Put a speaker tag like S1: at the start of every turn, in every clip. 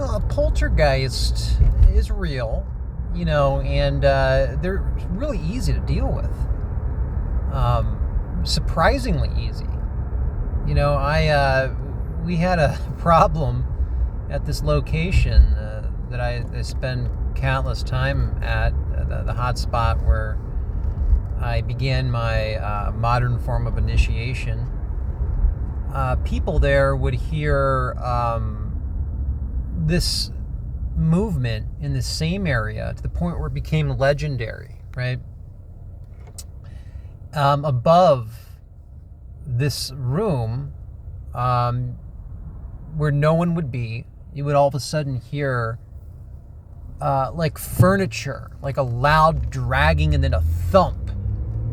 S1: A poltergeist is real, and they're really easy to deal with. Surprisingly easy. We had a problem at this location that I spend countless time at, the hot spot where I began my modern form of initiation. People there would hear this movement in the same area to the point where it became legendary, right? Above this room, where no one would be, you would all of a sudden hear like furniture, like a loud dragging and then a thump.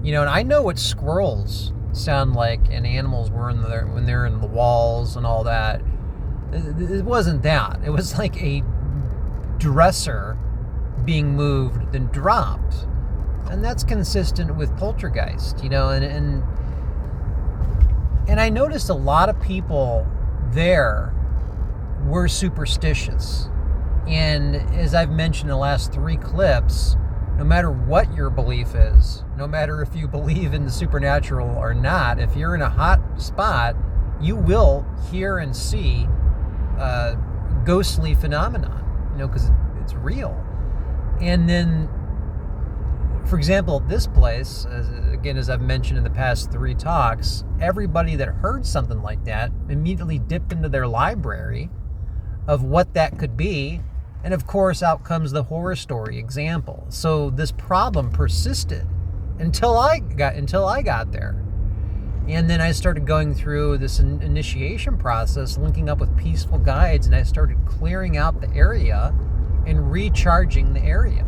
S1: And I know what squirrels sound like and animals were when they're in the walls and all that. It wasn't that. It was like a dresser being moved then dropped. And that's consistent with poltergeist, and I noticed a lot of people there were superstitious. And as I've mentioned in the last 3 clips, no matter what your belief is, no matter if you believe in the supernatural or not, if you're in a hot spot, you will hear and see ghostly phenomenon, because it's real. And then, for example, this place, as I've mentioned in the past 3 talks, everybody that heard something like that immediately dipped into their library of what that could be. And of course, out comes the horror story example. So this problem persisted until I got there. And then I started going through this initiation process, linking up with peaceful guides, and I started clearing out the area and recharging the area,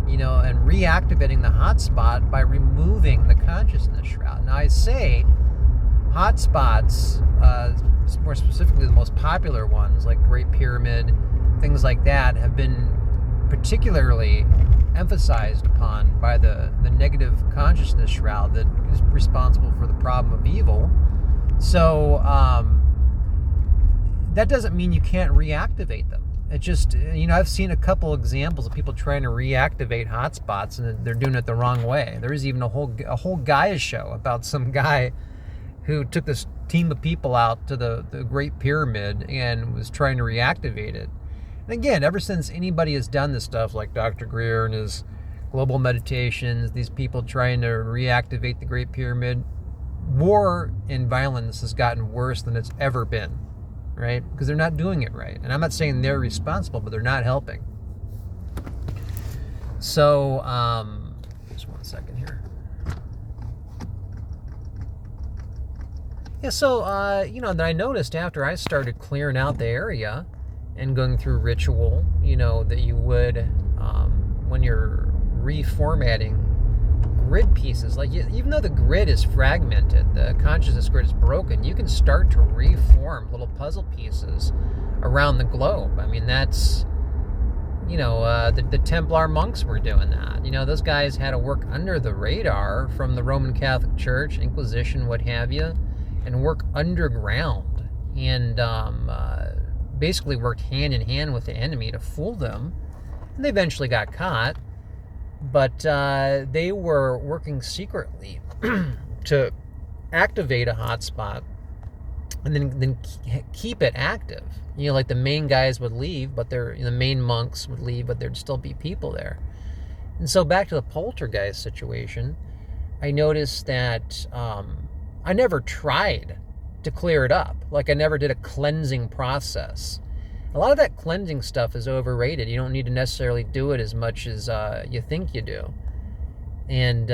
S1: and reactivating the hotspot by removing the consciousness shroud. Now I say hotspots, more specifically the most popular ones like Great Pyramid, things like that, have been particularly emphasized upon by the negative consciousness shroud that is responsible for the problem of evil. So that doesn't mean you can't reactivate them. It just, I've seen a couple examples of people trying to reactivate hotspots and they're doing it the wrong way. There was even a whole Gaia show about some guy who took this team of people out to the Great Pyramid and was trying to reactivate it. And again, ever since anybody has done this stuff, like Dr. Greer and his global meditations, these people trying to reactivate the Great Pyramid, war and violence has gotten worse than it's ever been, right? Because they're not doing it right. And I'm not saying they're responsible, but they're not helping. So, just one second here. Yeah, so, then I noticed after I started clearing out the area and going through ritual, that you would, when you're reformatting grid pieces, like even though the grid is fragmented, the consciousness grid is broken, you can start to reform little puzzle pieces around the globe. I mean, that's, the Templar monks were doing that. Those guys had to work under the radar from the Roman Catholic Church, Inquisition, what have you, and work underground and basically worked hand in hand with the enemy to fool them. And they eventually got caught, but they were working secretly to activate a hotspot and then keep it active. Like the main guys would leave, but the main monks would leave, but there'd still be people there. And so back to the poltergeist situation, I noticed that I never tried to clear it up. Like I never did a cleansing process. A lot of that cleansing stuff is overrated. You don't need to necessarily do it as much as you think you do. And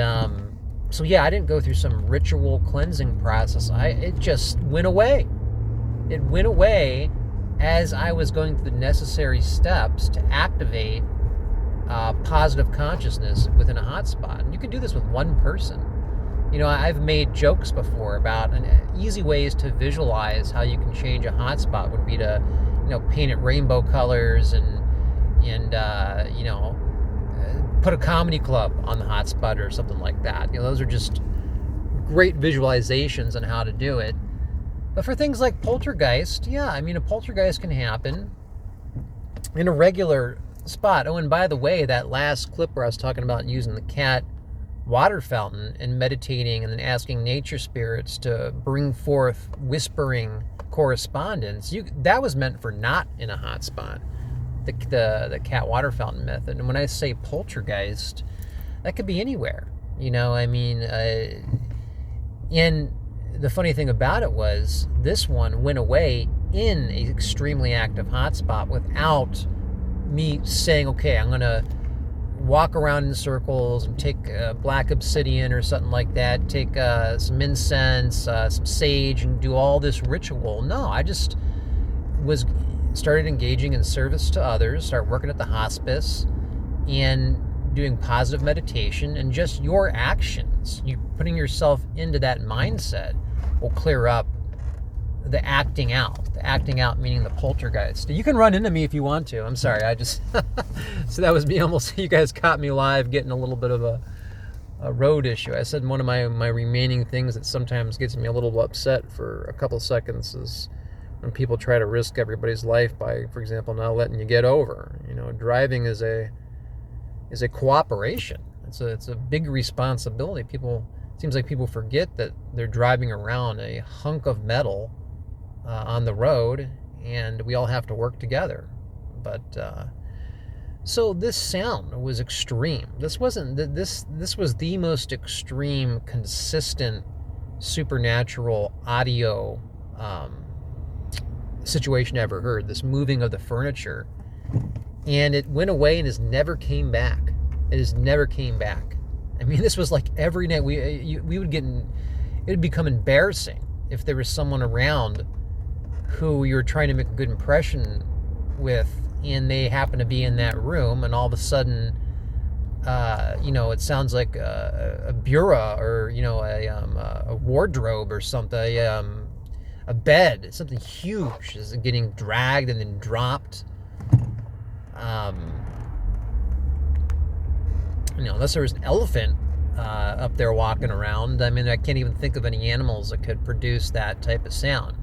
S1: so yeah, I didn't go through some ritual cleansing process. It just went away. It went away as I was going through the necessary steps to activate positive consciousness within a hotspot. And you can do this with one person. I've made jokes before about easy ways to visualize how you can change a hotspot would be to, paint it rainbow colors and put a comedy club on the hotspot or something like that. Those are just great visualizations on how to do it. But for things like poltergeist, yeah, a poltergeist can happen. in a regular spot. Oh, and by the way, that last clip where I was talking about using the cat water fountain and meditating and then asking nature spirits to bring forth whispering correspondence, that was meant for not in a hot spot. The cat water fountain method. And when I say poltergeist, that could be anywhere. I mean, and the funny thing about it was this one went away in an extremely active hotspot without me saying, okay, I'm going to walk around in circles and take black obsidian or something like that, take some incense, some sage, and do all this ritual. No, I just started engaging in service to others, started working at the hospice, and doing positive meditation, and just your actions, you putting yourself into that mindset will clear up the acting out. The acting out meaning the poltergeist. You can run into me if you want to. I'm sorry, I just... So that was me almost... You guys caught me live getting a little bit of a road issue. I said one of my remaining things that sometimes gets me a little upset for a couple seconds is when people try to risk everybody's life by, for example, not letting you get over. Driving is a cooperation. It's a big responsibility. It seems like people forget that they're driving around a hunk of metal on the road, and we all have to work together. But so this sound was extreme. This was the most extreme, consistent, supernatural audio situation I ever heard. This moving of the furniture, and it went away and has never came back. It has never came back. I mean, this was like every night we would get in. It would become embarrassing if there was someone around who you were trying to make a good impression with, and they happen to be in that room, and all of a sudden, it sounds like a bureau or a wardrobe or something, a bed, something huge is getting dragged and then dropped. Unless there was an elephant up there walking around. I mean, I can't even think of any animals that could produce that type of sound.